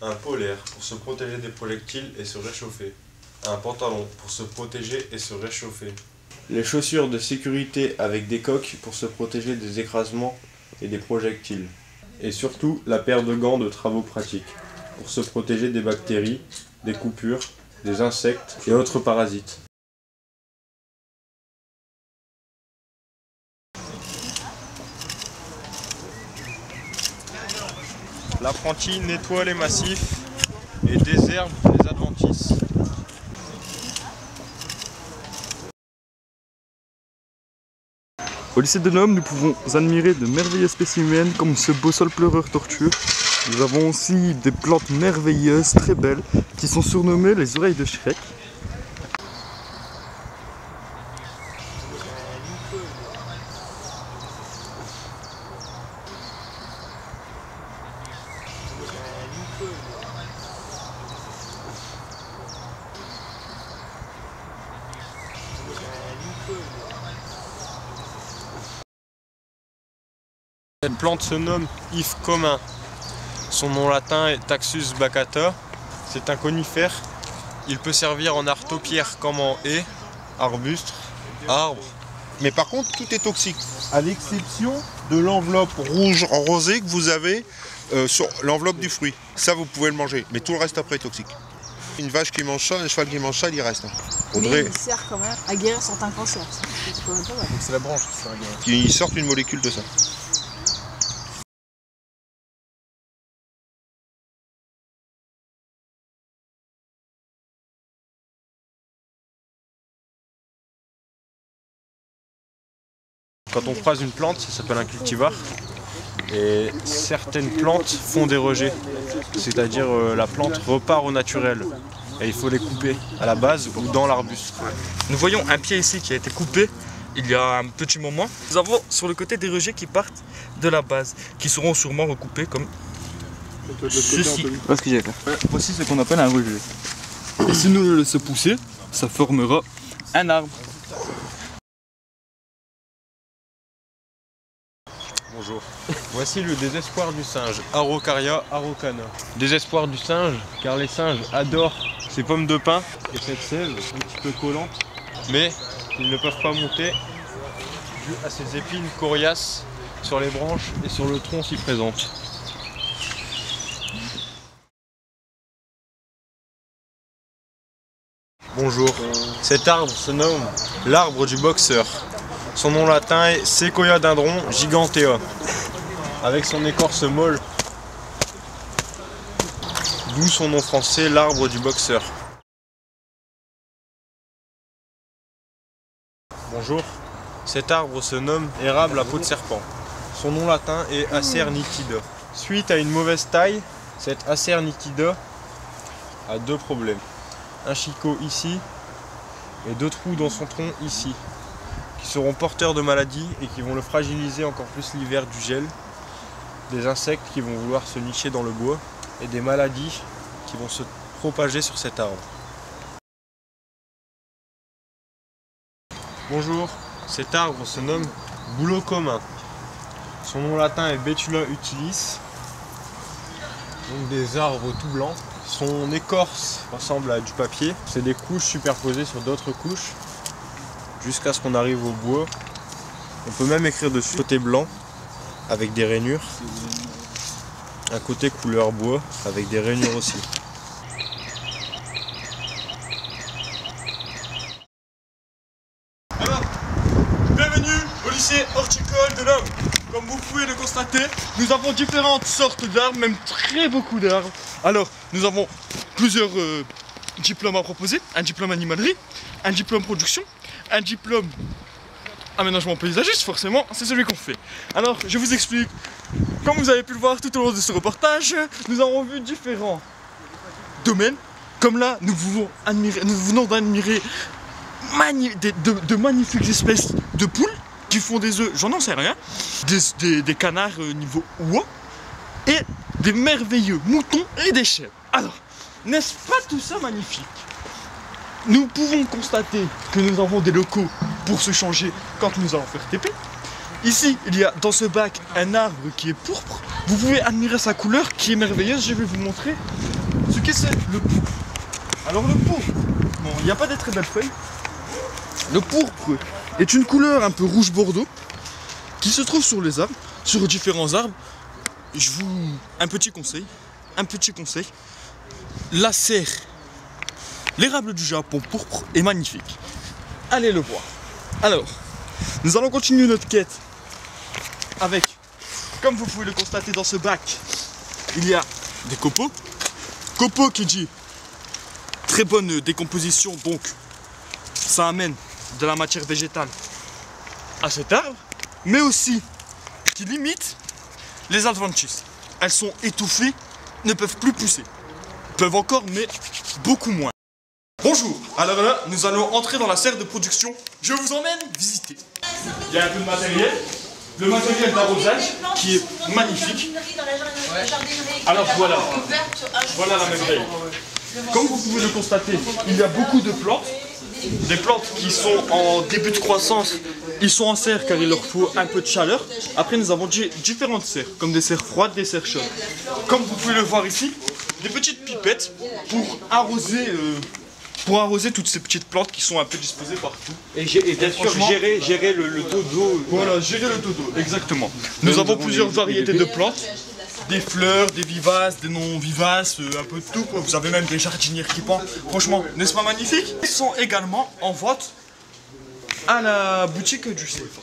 Un polaire pour se protéger des projectiles et se réchauffer. Un pantalon pour se protéger et se réchauffer. Les chaussures de sécurité avec des coques pour se protéger des écrasements et des projectiles. Et surtout la paire de gants de travaux pratiques pour se protéger des bactéries, des coupures, des insectes et autres parasites. L'apprenti nettoie les massifs et désherbe les adventices. Au lycée de Nome, nous pouvons admirer de merveilleux spécimens comme ce beau sol pleureur tortueux. Nous avons aussi des plantes merveilleuses, très belles, qui sont surnommées les oreilles de Shrek. Cette plante se nomme if commun. Son nom latin est Taxus baccata. C'est un conifère. Il peut servir en art taupière comme en haie, arbuste, arbre. Mais par contre, tout est toxique, à l'exception de l'enveloppe rouge rosée que vous avez sur l'enveloppe du fruit. Ça, vous pouvez le manger, mais tout le reste après est toxique. Une vache qui mange ça, un cheval qui mange ça, il y reste. Mais il sert quand même à guérir certains cancers. C'est quand même pas mal. Donc c'est la branche qui sert à guérir. Ils sortent une molécule de ça. Quand on croise une plante, ça s'appelle un cultivar. Et certaines plantes font des rejets. C'est-à-dire la plante repart au naturel. Et il faut les couper à la base ou dans l'arbuste. Nous voyons un pied ici qui a été coupé il y a un petit moment. Nous avons sur le côté des rejets qui partent de la base, qui seront sûrement recoupés comme ceci. Voilà ce que j'ai fait. Voici ce qu'on appelle un rejet. Et si nous le laissons pousser, ça formera un arbre. Bonjour. Voici le désespoir du singe, Araucaria araucana. Désespoir du singe, car les singes adorent ces pommes de pin et cette sève un petit peu collante, mais ils ne peuvent pas monter dû à ces épines coriaces sur les branches et sur le tronc s'y présentes. Bonjour. Cet arbre se nomme l'arbre du boxeur. Son nom latin est Sequoia dendron gigantea, avec son écorce molle, d'où son nom français, l'arbre du boxeur. Bonjour, cet arbre se nomme érable à peau de serpent. Son nom latin est Acer nitida. Suite à une mauvaise taille, cet Acer nitida a deux problèmes. Un chicot ici et deux trous dans son tronc ici, qui seront porteurs de maladies et qui vont le fragiliser encore plus l'hiver du gel, des insectes qui vont vouloir se nicher dans le bois et des maladies qui vont se propager sur cet arbre. Bonjour, cet arbre se nomme bouleau commun. Son nom latin est Betula utilis, donc des arbres tout blancs. Son écorce ressemble à du papier, c'est des couches superposées sur d'autres couches jusqu'à ce qu'on arrive au bois. On peut même écrire dessus côté blanc avec des rainures, un côté couleur bois avec des rainures aussi. Alors, bienvenue au lycée horticole de Nome. Comme vous pouvez le constater, nous avons différentes sortes d'arbres, même très beaucoup d'arbres. Alors, nous avons plusieurs diplômes à proposer. Un diplôme animalerie, un diplôme production, un diplôme aménagement paysagiste, forcément, c'est celui qu'on fait. Alors, je vous explique. Comme vous avez pu le voir tout au long de ce reportage, nous avons vu différents domaines. Comme là, nous venons d'admirer de magnifiques espèces de poules qui font des œufs, j'en sais rien, des canards niveau oie, et des merveilleux moutons et des chèvres. Alors, n'est-ce pas tout ça magnifique? Nous pouvons constater que nous avons des locaux pour se changer quand nous allons faire TP. Ici, il y a dans ce bac un arbre qui est pourpre, vous pouvez admirer sa couleur qui est merveilleuse. Je vais vous montrer ce que c'est le pourpre. Alors le pourpre, bon, il n'y a pas des très belles feuilles. Le pourpre est une couleur un peu rouge bordeaux qui se trouve sur les arbres, sur différents arbres. Un petit conseil, la serre, l'érable du Japon pourpre est magnifique. Allez le voir. Alors, nous allons continuer notre quête avec, comme vous pouvez le constater dans ce bac, il y a des copeaux. Copeaux qui dit très bonne décomposition, donc ça amène de la matière végétale à cet arbre, mais aussi qui limite les adventices. Elles sont étouffées, ne peuvent plus pousser. Peuvent encore, mais beaucoup moins. Bonjour, alors là, nous allons entrer dans la serre de production. Je vous emmène visiter. Il y a un peu de matériel. Le matériel d'arrosage qui est magnifique. Alors voilà, voilà la merveille. Comme vous pouvez le constater, il y a beaucoup de plantes. Des plantes qui sont en début de croissance, ils sont en serre car il leur faut un peu de chaleur. Après nous avons différentes serres, comme des serres froides, des serres chaudes. Comme vous pouvez le voir ici, des petites pipettes pour arroser toutes ces petites plantes qui sont un peu disposées partout. Et bien sûr, gérer le taux d'eau. Voilà, gérer le taux d'eau, exactement. Nous avons plusieurs variétés de plantes. Des fleurs, des vivaces, des non vivaces, un peu de tout. Vous avez même des jardinières qui pendent. Franchement, n'est-ce pas magnifique? Ils sont également en vente à la boutique du CFA.